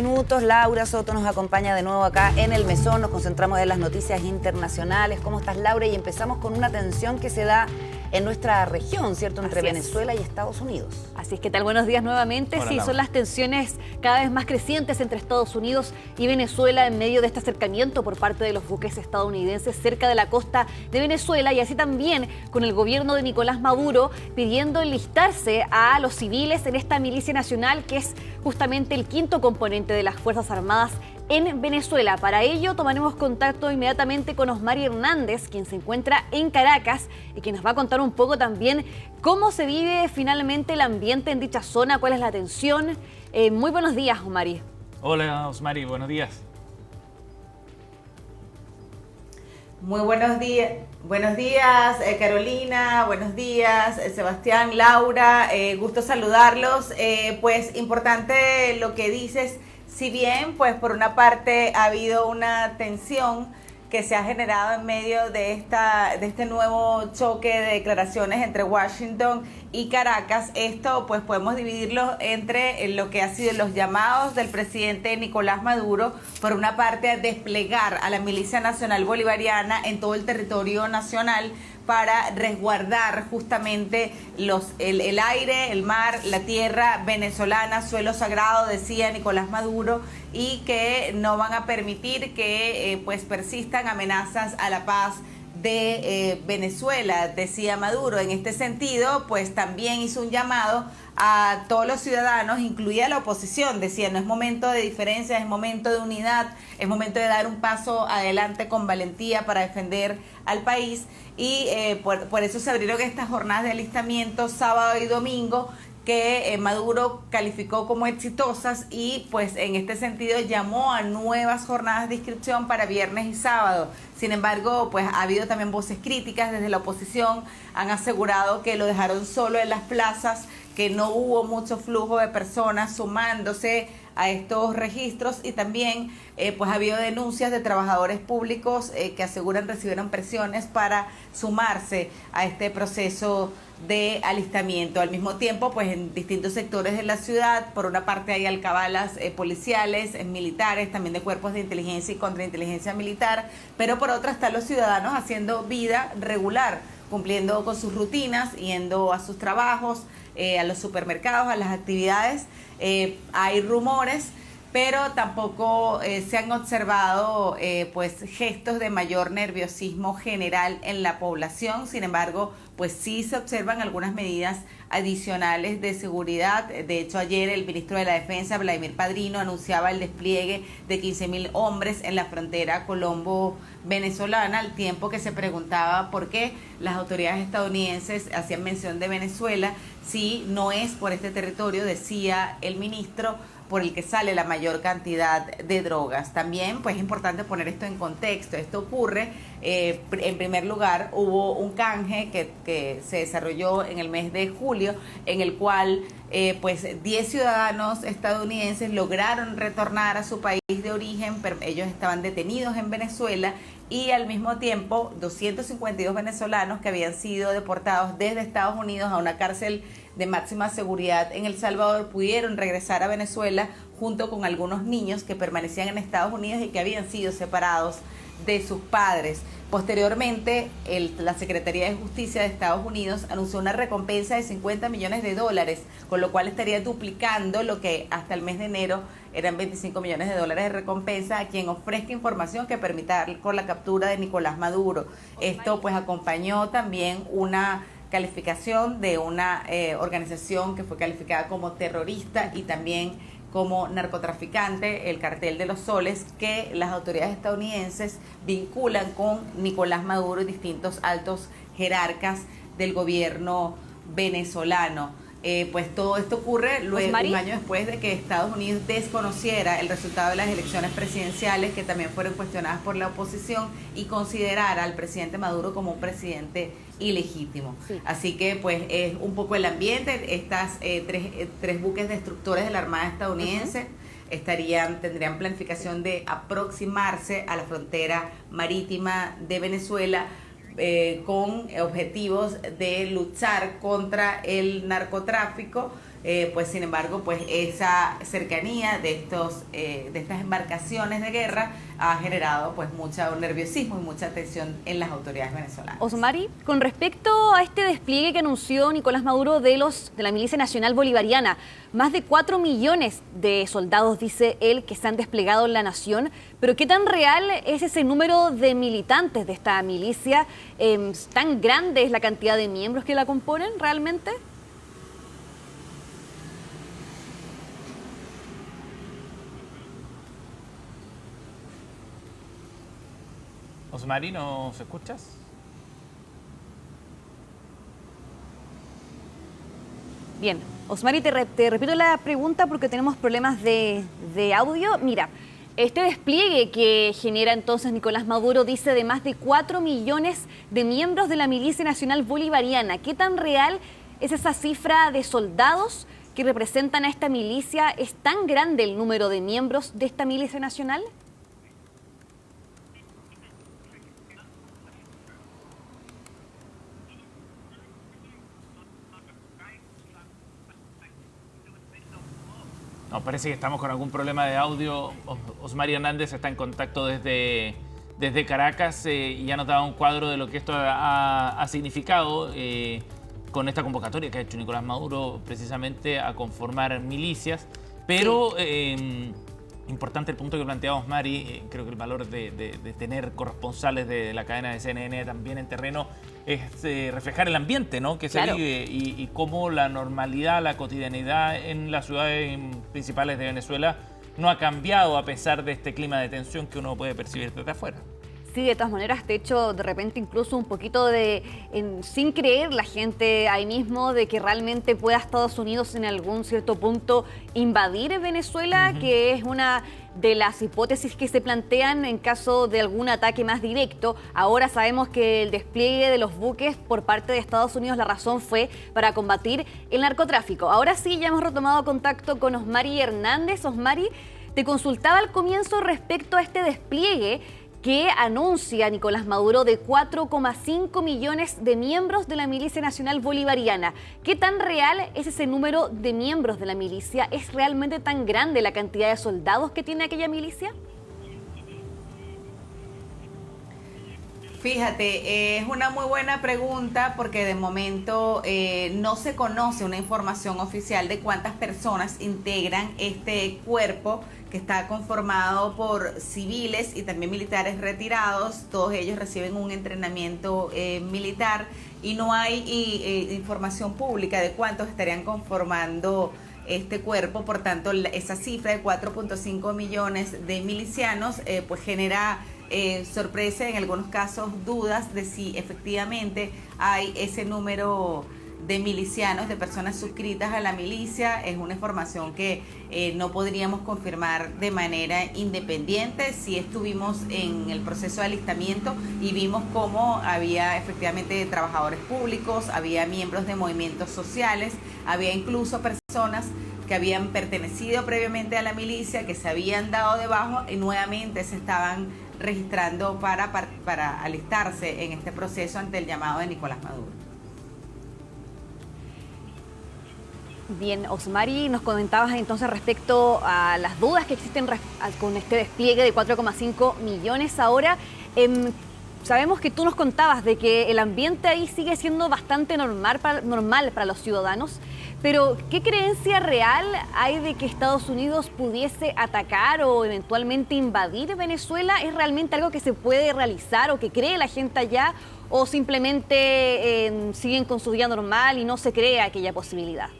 minutos. Laura Soto nos acompaña de nuevo acá en El Mesón. Nos concentramos en las noticias internacionales. ¿Cómo estás, Laura? Y empezamos con una tensión que se da en nuestra región, ¿cierto? Entre Venezuela y Estados Unidos. Así es, ¿qué tal? Buenos días nuevamente. Hola, sí, Laura. son las tensiones cada vez más crecientes entre Estados Unidos y Venezuela en medio de este acercamiento por parte de los buques estadounidenses cerca de la costa de Venezuela, y así también con el gobierno de Nicolás Maduro pidiendo enlistarse a los civiles en esta milicia nacional, que es justamente el quinto componente de las Fuerzas Armadas en Venezuela. Para ello tomaremos contacto inmediatamente con Osmari Hernández, quien se encuentra en Caracas y que nos va a contar un poco también cómo se vive finalmente el ambiente en dicha zona, cuál es la tensión. Muy buenos días, Osmari. Hola, Osmari, buenos días. Muy buenos días. Buenos días, Carolina, buenos días, Sebastián, Laura, gusto saludarlos. Pues importante lo que dices, si bien pues por una parte ha habido una tensión que se ha generado en medio de este nuevo choque de declaraciones entre Washington y Caracas. Esto pues podemos dividirlo entre lo que ha sido los llamados del presidente Nicolás Maduro, por una parte a desplegar a la Milicia Nacional Bolivariana en todo el territorio nacional para resguardar justamente el aire, el mar, la tierra venezolana, suelo sagrado, decía Nicolás Maduro, y que no van a permitir que pues persistan amenazas a la paz de Venezuela, decía Maduro. En este sentido, pues también hizo un llamado a todos los ciudadanos, incluida la oposición. Decía, no es momento de diferencias, es momento de unidad, es momento de dar un paso adelante con valentía para defender al país, y por eso se abrieron estas jornadas de alistamiento sábado y domingo, que Maduro calificó como exitosas, y pues en este sentido llamó a nuevas jornadas de inscripción para viernes y sábado. Sin embargo, pues ha habido también voces críticas desde la oposición, han asegurado que lo dejaron solo en las plazas, que no hubo mucho flujo de personas sumándose a estos registros, y también pues ha habido denuncias de trabajadores públicos que aseguran recibieron presiones para sumarse a este proceso de alistamiento. Al mismo tiempo, pues en distintos sectores de la ciudad, por una parte hay alcabalas policiales, militares, también de cuerpos de inteligencia y contrainteligencia militar, pero por otra están los ciudadanos haciendo vida regular, cumpliendo con sus rutinas, yendo a sus trabajos, a los supermercados, a las actividades. Hay rumores, pero tampoco se han observado pues gestos de mayor nerviosismo general en la población. Sin embargo, pues sí se observan algunas medidas adicionales de seguridad. De hecho, ayer el ministro de la Defensa, Vladimir Padrino, anunciaba el despliegue de 15.000 hombres en la frontera colombo-venezolana, al tiempo que se preguntaba por qué las autoridades estadounidenses hacían mención de Venezuela, si no es por este territorio, decía el ministro, por el que sale la mayor cantidad de drogas. También pues es importante poner esto en contexto. Esto ocurre, en primer lugar, hubo un canje que se desarrolló en el mes de julio, en el cual pues 10 ciudadanos estadounidenses lograron retornar a su país de origen, pero ellos estaban detenidos en Venezuela, y al mismo tiempo 252 venezolanos que habían sido deportados desde Estados Unidos a una cárcel de máxima seguridad en El Salvador pudieron regresar a Venezuela junto con algunos niños que permanecían en Estados Unidos y que habían sido separados de sus padres. Posteriormente, la Secretaría de Justicia de Estados Unidos anunció una recompensa de $50 millones, con lo cual estaría duplicando lo que hasta el mes de enero eran $25 millones de recompensa a quien ofrezca información que permita con la captura de Nicolás Maduro. Esto pues acompañó también una calificación de una organización que fue calificada como terrorista y también como narcotraficante, el Cartel de los Soles, que las autoridades estadounidenses vinculan con Nicolás Maduro y distintos altos jerarcas del gobierno venezolano. Pues todo esto ocurre luego, un año después de que Estados Unidos desconociera el resultado de las elecciones presidenciales, que también fueron cuestionadas por la oposición, y considerara al presidente Maduro como un presidente ilegítimo. Sí. Así que pues es un poco el ambiente. Estas tres buques destructores de la Armada estadounidense tendrían planificación de aproximarse a la frontera marítima de Venezuela, con objetivos de luchar contra el narcotráfico pues sin embargo, pues esa cercanía de estas embarcaciones de guerra ha generado pues mucho nerviosismo y mucha tensión en las autoridades venezolanas. Osmari, con respecto a este despliegue que anunció Nicolás Maduro de la Milicia Nacional Bolivariana, más de 4 millones de soldados, dice él, que se han desplegado en la nación, pero ¿qué tan real es ese número de militantes de esta milicia? ¿Tan grande es la cantidad de miembros que la componen realmente? Osmari, ¿nos escuchas? Bien, Osmari, te repito la pregunta porque tenemos problemas de audio. Mira, este despliegue que genera entonces Nicolás Maduro dice de más de 4 millones de miembros de la Milicia Nacional Bolivariana. ¿Qué tan real es esa cifra de soldados que representan a esta milicia? ¿Es tan grande el número de miembros de esta milicia nacional? No, parece que estamos con algún problema de audio. Osmari Hernández está en contacto desde Caracas y ya nos daba un cuadro de lo que esto ha significado con esta convocatoria que ha hecho Nicolás Maduro precisamente a conformar milicias. Pero importante el punto que planteaba Osmari, creo que el valor de tener corresponsales de la cadena de CNN también en terreno es reflejar el ambiente, ¿no?, que se vive y cómo la normalidad, la cotidianidad en las ciudades principales de Venezuela no ha cambiado a pesar de este clima de tensión que uno puede percibir desde afuera. Sí, de todas maneras, de hecho, de repente incluso un poquito sin creer la gente ahí mismo de que realmente pueda Estados Unidos en algún cierto punto invadir Venezuela, que es una de las hipótesis que se plantean en caso de algún ataque más directo. Ahora sabemos que el despliegue de los buques por parte de Estados Unidos, la razón fue para combatir el narcotráfico. Ahora sí, ya hemos retomado contacto con Osmari Hernández. Osmari, te consultaba al comienzo respecto a este despliegue que anuncia Nicolás Maduro de 4,5 millones de miembros de la Milicia Nacional Bolivariana. ¿Qué tan real es ese número de miembros de la milicia? ¿Es realmente tan grande la cantidad de soldados que tiene aquella milicia? Fíjate, es una muy buena pregunta porque de momento no se conoce una información oficial de cuántas personas integran este cuerpo que está conformado por civiles y también militares retirados. Todos ellos reciben un entrenamiento militar y no hay información pública de cuántos estarían conformando este cuerpo. Por tanto, esa cifra de 4.5 millones de milicianos pues genera sorpresa, en algunos casos dudas de si efectivamente hay ese número de milicianos, de personas suscritas a la milicia. Es una información que no podríamos confirmar de manera independiente. Sí estuvimos en el proceso de alistamiento y vimos cómo había efectivamente trabajadores públicos, había miembros de movimientos sociales, había incluso personas que habían pertenecido previamente a la milicia, que se habían dado de baja y nuevamente se estaban registrando para alistarse en este proceso ante el llamado de Nicolás Maduro. Bien, Osmari, nos comentabas entonces respecto a las dudas que existen con este despliegue de 4,5 millones ahora. Sabemos que tú nos contabas de que el ambiente ahí sigue siendo bastante normal para los ciudadanos, pero ¿qué creencia real hay de que Estados Unidos pudiese atacar o eventualmente invadir Venezuela? ¿Es realmente algo que se puede realizar o que cree la gente allá, o simplemente siguen con su vida normal y no se cree aquella posibilidad?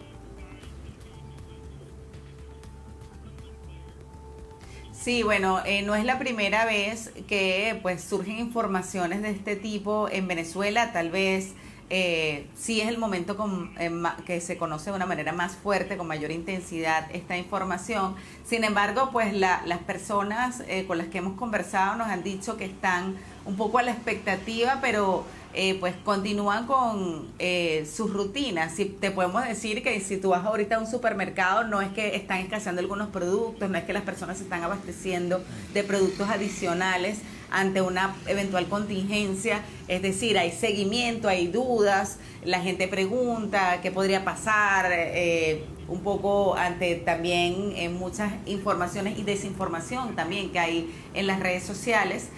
Sí, bueno, no es la primera vez que pues surgen informaciones de este tipo en Venezuela. Tal vez sí es el momento que se conoce de una manera más fuerte, con mayor intensidad esta información. Sin embargo, pues las personas con las que hemos conversado nos han dicho que están un poco a la expectativa, pero pues continúan con sus rutinas. Si te podemos decir que si tú vas ahorita a un supermercado, no es que están escaseando algunos productos, no es que las personas se están abasteciendo de productos adicionales ante una eventual contingencia. Es decir, hay seguimiento, hay dudas, la gente pregunta qué podría pasar, un poco ante también muchas informaciones y desinformación también que hay en las redes sociales.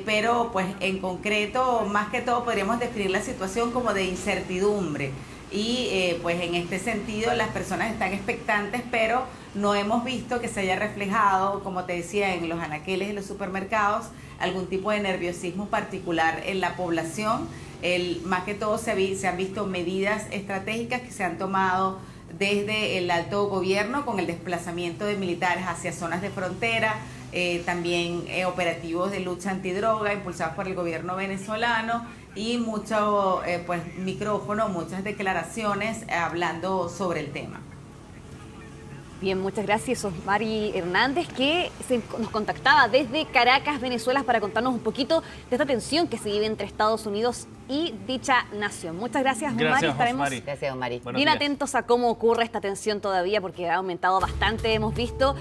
Pero pues en concreto, más que todo podríamos definir la situación como de incertidumbre y pues en este sentido las personas están expectantes, pero no hemos visto que se haya reflejado, como te decía, en los anaqueles de los supermercados algún tipo de nerviosismo particular en la población. Más que todo se han visto medidas estratégicas que se han tomado desde el alto gobierno con el desplazamiento de militares hacia zonas de frontera, también operativos de lucha antidroga impulsados por el gobierno venezolano y mucho pues micrófono, muchas declaraciones hablando sobre el tema. Bien, muchas gracias, Osmari Hernández, que nos contactaba desde Caracas, Venezuela, para contarnos un poquito de esta tensión que se vive entre Estados Unidos y dicha nación. Muchas gracias, Osmari. Estaremos bien atentos a cómo ocurre esta tensión todavía, porque ha aumentado bastante, hemos visto.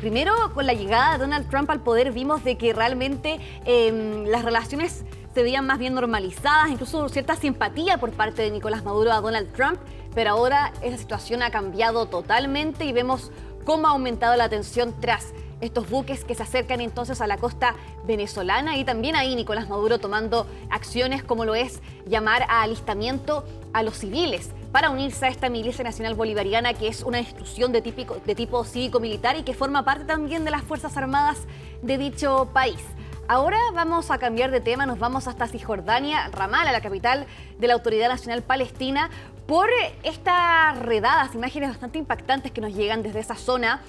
Primero, con la llegada de Donald Trump al poder, vimos de que realmente las relaciones se veían más bien normalizadas, incluso cierta simpatía por parte de Nicolás Maduro a Donald Trump, pero ahora esa situación ha cambiado totalmente y vemos cómo ha aumentado la tensión tras estos buques que se acercan entonces a la costa venezolana, y también ahí Nicolás Maduro tomando acciones como lo es llamar a alistamiento a los civiles para unirse a esta milicia nacional bolivariana, que es una institución de tipo cívico-militar y que forma parte también de las Fuerzas Armadas de dicho país. Ahora vamos a cambiar de tema, nos vamos hasta Cisjordania, Ramala, la capital de la Autoridad Nacional Palestina, por estas redadas, imágenes bastante impactantes que nos llegan desde esa zona.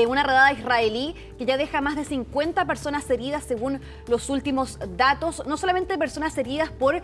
Una redada israelí que ya deja más de 50 personas heridas según los últimos datos. No solamente personas heridas por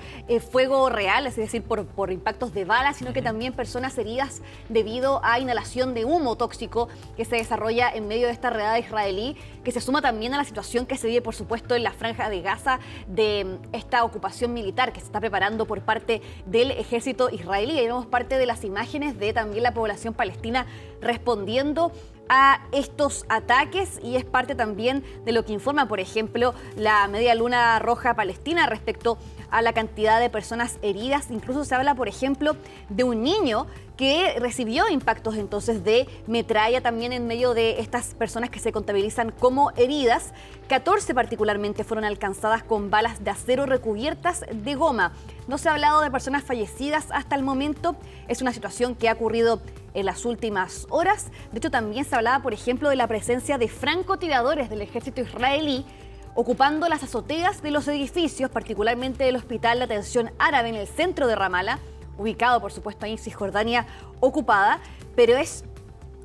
fuego real, es decir, por impactos de balas, sino que también personas heridas debido a inhalación de humo tóxico que se desarrolla en medio de esta redada israelí, que se suma también a la situación que se vive, por supuesto, en la Franja de Gaza, de esta ocupación militar que se está preparando por parte del ejército israelí. Ahí vemos parte de las imágenes de también la población palestina respondiendo a estos ataques, y es parte también de lo que informa, por ejemplo, la Media Luna Roja Palestina respecto a la cantidad de personas heridas. Incluso se habla, por ejemplo, de un niño que recibió impactos entonces de metralla también en medio de estas personas que se contabilizan como heridas. 14 particularmente fueron alcanzadas con balas de acero recubiertas de goma. No se ha hablado de personas fallecidas hasta el momento. Es una situación que ha ocurrido en las últimas horas. De hecho, también se hablaba, por ejemplo, de la presencia de francotiradores del ejército israelí ocupando las azoteas de los edificios, particularmente del Hospital de Atención Árabe en el centro de Ramala, ubicado, por supuesto, ahí en Cisjordania ocupada, pero es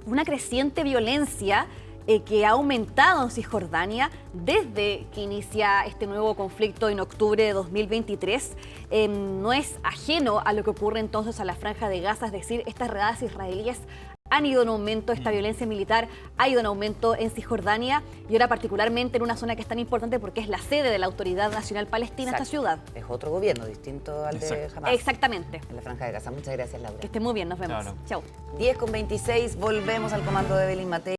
una creciente violencia que ha aumentado en Cisjordania desde que inicia este nuevo conflicto en octubre de 2023. No es ajeno a lo que ocurre entonces a la Franja de Gaza, es decir, estas redadas israelíes han ido en aumento, esta violencia militar ha ido en aumento en Cisjordania, y ahora particularmente en una zona que es tan importante porque es la sede de la Autoridad Nacional Palestina. Exacto. Esta ciudad. Es otro gobierno distinto al de Hamas. Exactamente. En la Franja de Gaza. Muchas gracias, Laura. Que esté muy bien, nos vemos. Chao. 10:26, volvemos al comando de Evelyn Matei.